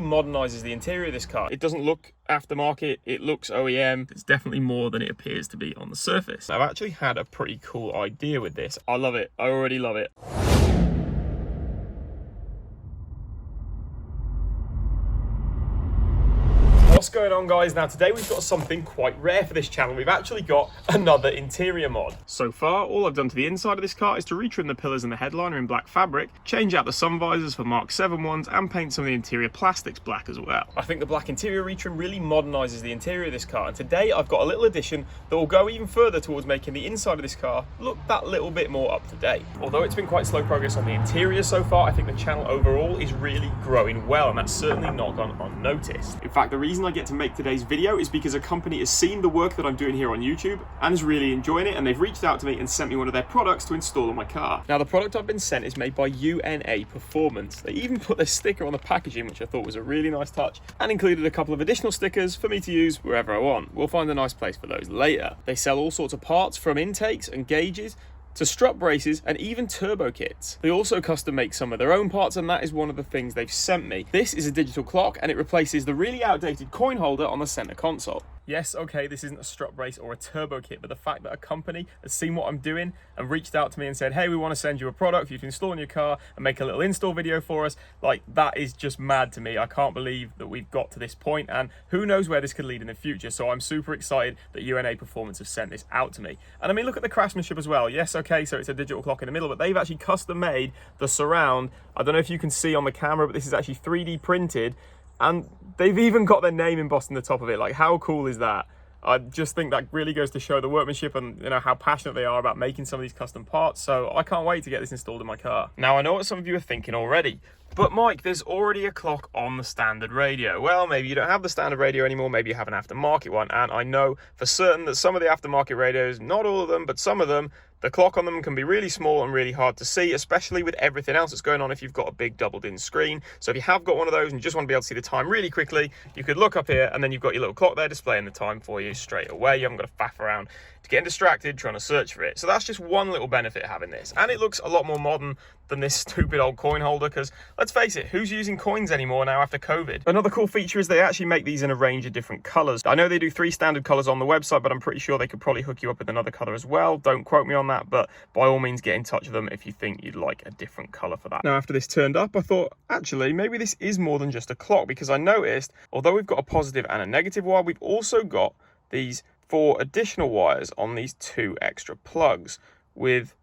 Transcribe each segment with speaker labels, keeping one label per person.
Speaker 1: modernizes the interior of this car. It doesn't look aftermarket, it looks OEM. It's definitely more than it appears to be on the surface. I've actually had a pretty cool idea with this. I love it. I already love it. What's going on, guys? Now today we've got something quite rare for this channel. We've actually got another interior mod. So far, all I've done to the inside of this car is to retrim the pillars and the headliner in black fabric, change out the sun visors for Mark 7 ones, and paint some of the interior plastics black as well. I think the black interior retrim really modernizes the interior of this car, and today I've got a little addition that will go even further towards making the inside of this car look that little bit more up to date. Although it's been quite slow progress on the interior so far, I think the channel overall is really growing well, and that's certainly not gone unnoticed. In fact, the reason I get to make today's video is because a company has seen the work that I'm doing here on YouTube and is really enjoying it, and they've reached out to me and sent me one of their products to install on my car. Now, the product I've been sent is made by UNA Performance. They even put their sticker on the packaging, which I thought was a really nice touch, and included a couple of additional stickers for me to use wherever I want. We'll find a nice place for those later. They sell all sorts of parts, from intakes and gauges to strut braces and even turbo kits. They also custom make some of their own parts, and that is one of the things they've sent me. This is a digital clock, and it replaces the really outdated coin holder on the center console. Yes, okay, this isn't a strut brace or a turbo kit, but the fact that a company has seen what I'm doing and reached out to me and said, hey, we want to send you a product for you to install in your car and make a little install video for us, like, that is just mad to me. I can't believe that we've got to this point, and who knows where this could lead in the future. So I'm super excited that UNA Performance have sent this out to me. And I mean, look at the craftsmanship as well. Yes, okay, so it's a digital clock in the middle, but they've actually custom made the surround. I don't know if you can see on the camera, but this is actually 3D printed, and they've even got their name embossed in the top of it. Like, how cool is that? I just think that really goes to show the workmanship and, you know, how passionate they are about making some of these custom parts. So I can't wait to get this installed in my car. Now, I know what some of you are thinking already, but Mike, there's already a clock on the standard radio. Well, maybe you don't have the standard radio anymore, maybe you have an aftermarket one, and I know for certain that some of the aftermarket radios, not all of them, but some of them, the clock on them can be really small and really hard to see, especially with everything else that's going on if you've got a big doubled-in screen. So if you have got one of those and you just want to be able to see the time really quickly, you could look up here and then you've got your little clock there displaying the time for you straight away. You haven't got to faff around to getting distracted trying to search for it. So that's just one little benefit of having this. And it looks a lot more modern than this stupid old coin holder, because let's face it, who's using coins anymore now after COVID? Another cool feature is they actually make these in a range of different colors. I know they do 3 standard colors on the website, but I'm pretty sure they could probably hook you up with another color as well. Don't quote me on that, but by all means get in touch with them if you think you'd like a different color for that. Now, after this turned up, I thought, actually, maybe this is more than just a clock, because I noticed, although we've got a positive and a negative wire, we've also got these 4 additional wires on these 2 extra plugs with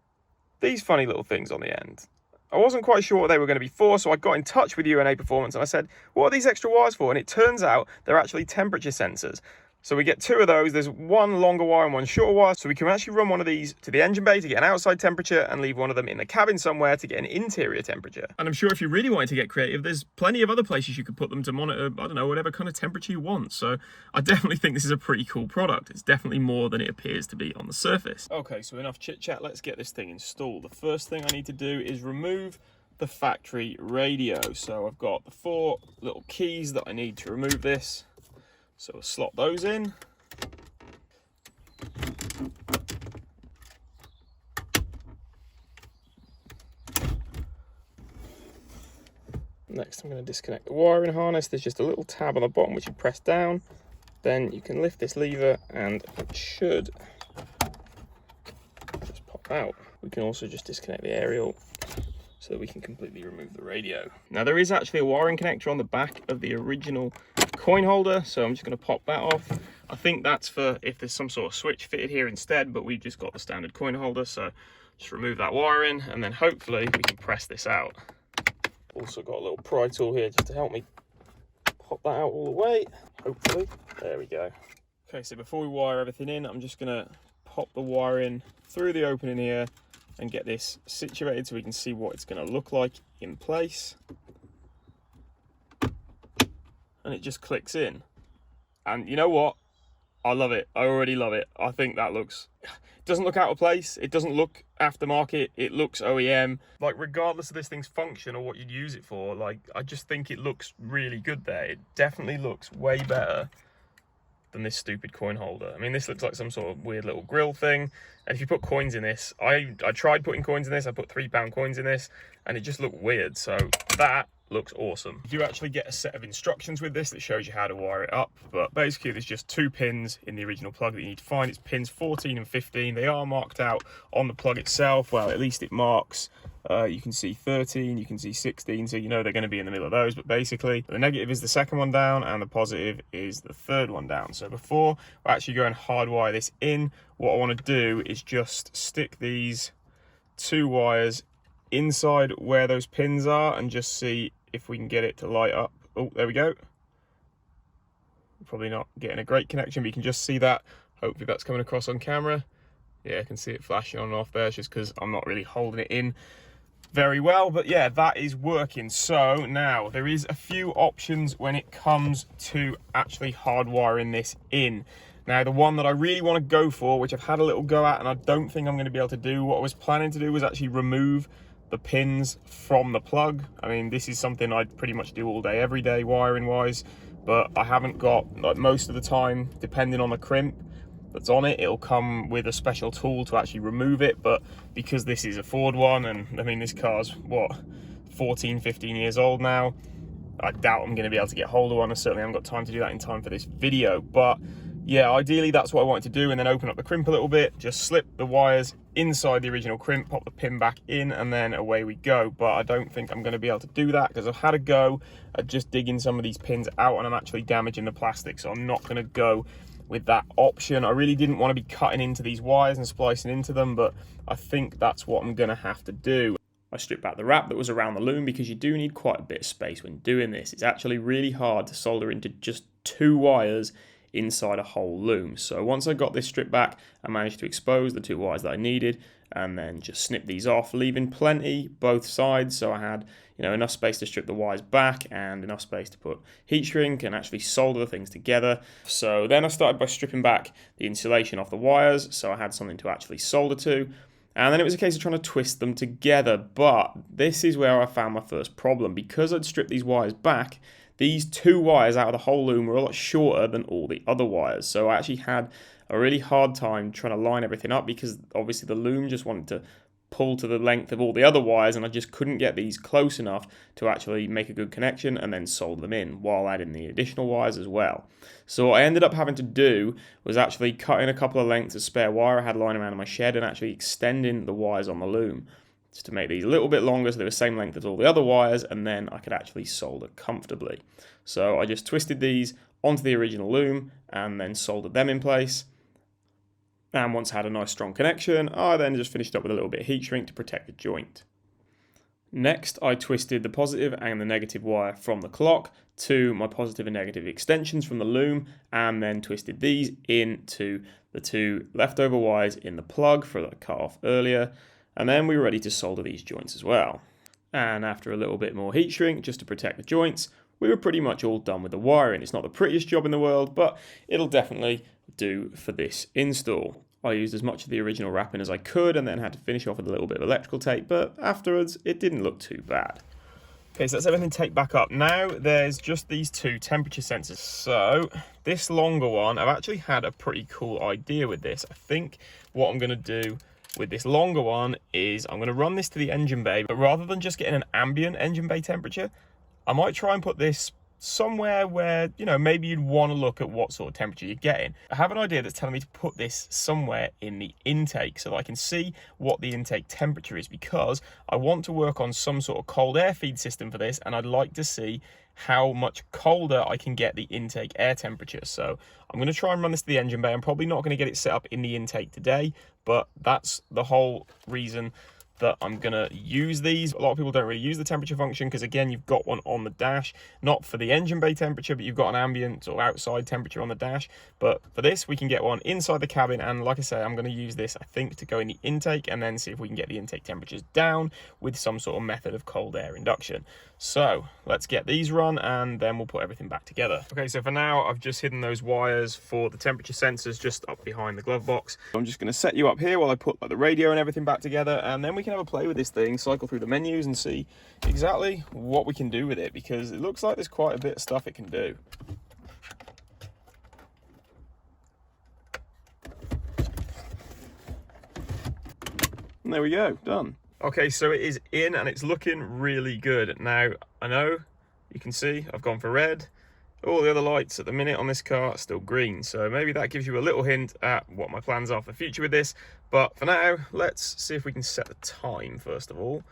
Speaker 1: these funny little things on the end. I wasn't quite sure what they were going to be for, so I got in touch with UNA Performance and I said, what are these extra wires for? And it turns out they're actually temperature sensors. So we get 2 of those. There's one longer wire and one shorter wire. So we can actually run one of these to the engine bay to get an outside temperature and leave one of them in the cabin somewhere to get an interior temperature. And I'm sure if you really wanted to get creative, there's plenty of other places you could put them to monitor, I don't know, whatever kind of temperature you want. So I definitely think this is a pretty cool product. It's definitely more than it appears to be on the surface. Okay, so enough chit chat. Let's get this thing installed. The first thing I need to do is remove the factory radio. So I've got the 4 little keys that I need to remove this. So we'll slot those in. Next, I'm going to disconnect the wiring harness. There's just a little tab on the bottom which you press down. Then you can lift this lever and it should just pop out. We can also just disconnect the aerial so that we can completely remove the radio. Now, there is actually a wiring connector on the back of the original coin holder, so I'm just going to pop that off. I think that's for if there's some sort of switch fitted here instead, but we've just got the standard coin holder, so just remove that wiring and then hopefully we can press this out. Also got a little pry tool here just to help me pop that out all the way, hopefully. There we go. Okay, so before we wire everything in, I'm just going to pop the wire in through the opening here and get this situated so we can see what it's going to look like in place. And it just clicks in. And you know what? I love it. I already love it. I think that looks... It doesn't look out of place. It doesn't look aftermarket. It looks OEM. Like, regardless of this thing's function or what you'd use it for, like, I just think it looks really good there. It definitely looks way better than this stupid coin holder. I mean, this looks like some sort of weird little grill thing. And if you put coins in this, I tried putting coins in this. I put £3 coins in this and it just looked weird. So that looks awesome. You do actually get a set of instructions with this that shows you how to wire it up, but basically there's just 2 pins in the original plug that you need to find. It's pins 14 and 15. They are marked out on the plug itself. Well, at least it marks, you can see 13, you can see 16, so you know they're going to be in the middle of those. But basically the negative is the second one down and the positive is the third one down. So before we actually go and hardwire this in, what I want to do is just stick these 2 wires inside where those pins are and just see if we can get it to light up. Oh, there we go. Probably not getting a great connection, but you can just see that. Hopefully that's coming across on camera. Yeah, I can see it flashing on and off there. It's just because I'm not really holding it in very well, but yeah, that is working. So now there is a few options when it comes to actually hardwiring this in. Now, the one that I really want to go for, which I've had a little go at and I don't think I'm going to be able to do, what I was planning to do was actually remove the pins from the plug. I mean, this is something I pretty much do all day, every day, wiring wise, but I haven't got, like, most of the time, depending on the crimp that's on it, it'll come with a special tool to actually remove it. But because this is a Ford one, and I mean, this car's what, 14, 15 years old now, I doubt I'm going to be able to get hold of one. I certainly haven't got time to do that in time for this video. But yeah, ideally that's what I wanted to do, and then open up the crimp a little bit, just slip the wires inside the original crimp, pop the pin back in, and then away we go. But I don't think I'm going to be able to do that because I've had a go at just digging some of these pins out and I'm actually damaging the plastic, so I'm not going to go with that option. I really didn't want to be cutting into these wires and splicing into them, but I think that's what I'm going to have to do. I stripped back the wrap that was around the loom because you do need quite a bit of space when doing this. It's actually really hard to solder into just 2 wires inside a whole loom. So once I got this stripped back, I managed to expose the 2 wires that I needed and then just snip these off, leaving plenty both sides. So I had, you know, enough space to strip the wires back and enough space to put heat shrink and actually solder the things together. So then I started by stripping back the insulation off the wires, so I had something to actually solder to. And then it was a case of trying to twist them together. But this is where I found my first problem. Because I'd stripped these wires back, these 2 wires out of the whole loom were a lot shorter than all the other wires. So I actually had a really hard time trying to line everything up because obviously the loom just wanted to pull to the length of all the other wires, and I just couldn't get these close enough to actually make a good connection and then solder them in while adding the additional wires as well. So what I ended up having to do was actually cut in a couple of lengths of spare wire I had lying around in my shed and actually extending the wires on the loom just to make these a little bit longer so they're the same length as all the other wires, and then I could actually solder comfortably. So I just twisted these onto the original loom and then soldered them in place. And once I had a nice strong connection, I then just finished up with a little bit of heat shrink to protect the joint. Next, I twisted the positive and the negative wire from the clock to my positive and negative extensions from the loom, and then twisted these into the 2 leftover wires in the plug that I cut off earlier. And then we were ready to solder these joints as well. And after a little bit more heat shrink just to protect the joints, we were pretty much all done with the wiring. It's not the prettiest job in the world, but it'll definitely do for this install. I used as much of the original wrapping as I could and then had to finish off with a little bit of electrical tape, but afterwards it didn't look too bad. Okay, so that's everything taped back up. Now there's just these 2 temperature sensors. So this longer one, I've actually had a pretty cool idea with this. I think what I'm going to do with this longer one is I'm going to run this to the engine bay, but rather than just getting an ambient engine bay temperature, I might try and put this somewhere where, you know, maybe you'd want to look at what sort of temperature you're getting. I have an idea that's telling me to put this somewhere in the intake so that I can see what the intake temperature is, because I want to work on some sort of cold air feed system for this, and I'd like to see how much colder I can get the intake air temperature. So I'm going to try and run this to the engine bay. I'm probably not going to get it set up in the intake today, but that's the whole reason that I'm gonna use these. A lot of people don't really use the temperature function because, again, you've got one on the dash, not for the engine bay temperature, but you've got an ambient or outside temperature on the dash. But for this, we can get one inside the cabin, and like I say, I'm going to use this, I think, to go in the intake and then see if we can get the intake temperatures down with some sort of method of cold air induction. So let's get these run and then we'll put everything back together. Okay, so for now, I've just hidden those wires for the temperature sensors just up behind the glove box. I'm just going to set you up here while I put the radio and everything back together, and then we can have a play with this thing, cycle through the menus and see exactly what we can do with it, because it looks like there's quite a bit of stuff it can do. And there we go, done. Okay, so it is in and it's looking really good. Now, I know you can see I've gone for red. All the other lights at the minute on this car are still green, so maybe that gives you a little hint at what my plans are for the future with this. But for now, let's see if we can set the time first of all.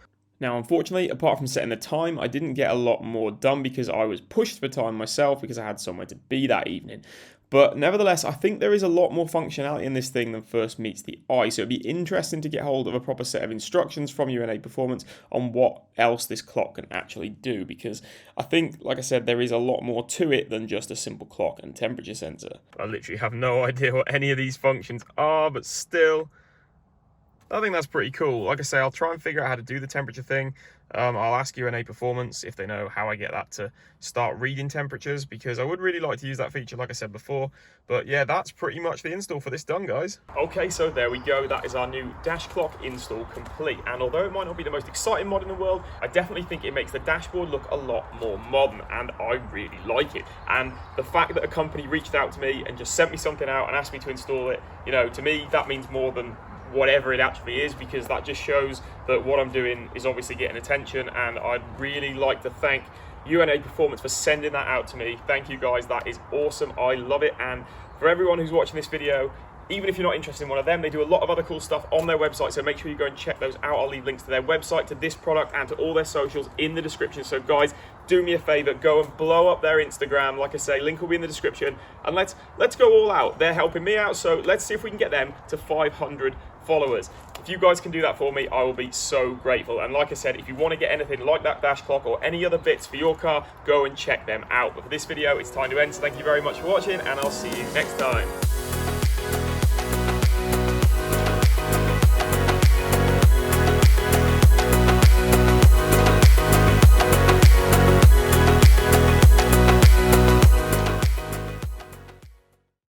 Speaker 1: Now, unfortunately, apart from setting the time, I didn't get a lot more done because I was pushed for time myself because I had somewhere to be that evening. But nevertheless, I think there is a lot more functionality in this thing than first meets the eye. So it'd be interesting to get hold of a proper set of instructions from UNA Performance on what else this clock can actually do. Because I think, like I said, there is a lot more to it than just a simple clock and temperature sensor. I literally have no idea what any of these functions are, but still, I think that's pretty cool. Like I say, I'll try and figure out how to do the temperature thing. I'll ask UNA Performance if they know how I get that to start reading temperatures, because I would really like to use that feature, like I said before. But yeah, that's pretty much the install for this done, guys. Okay, so there we go. That is our new dash clock install complete. And although it might not be the most exciting mod in the world, I definitely think it makes the dashboard look a lot more modern, and I really like it. And the fact that a company reached out to me and just sent me something out and asked me to install it, you know, to me, that means more than whatever it actually is, because that just shows that what I'm doing is obviously getting attention. And I'd really like to thank UNA Performance for sending that out to me. Thank you guys, that is awesome. I love it. And for everyone who's watching this video, even if you're not interested in one of them, they do a lot of other cool stuff on their website, so make sure you go and check those out. I'll leave links to their website, to this product, and to all their socials in the description. So guys, do me a favor, go and blow up their Instagram. Like I say, link will be in the description, and let's go all out. They're helping me out, so let's see if we can get them to 500 followers. If you guys can do that for me, I will be so grateful. And like I said, if you want to get anything like that dash clock or any other bits for your car, go and check them out. But for this video, it's time to end. So thank you very much for watching, and I'll see you next time.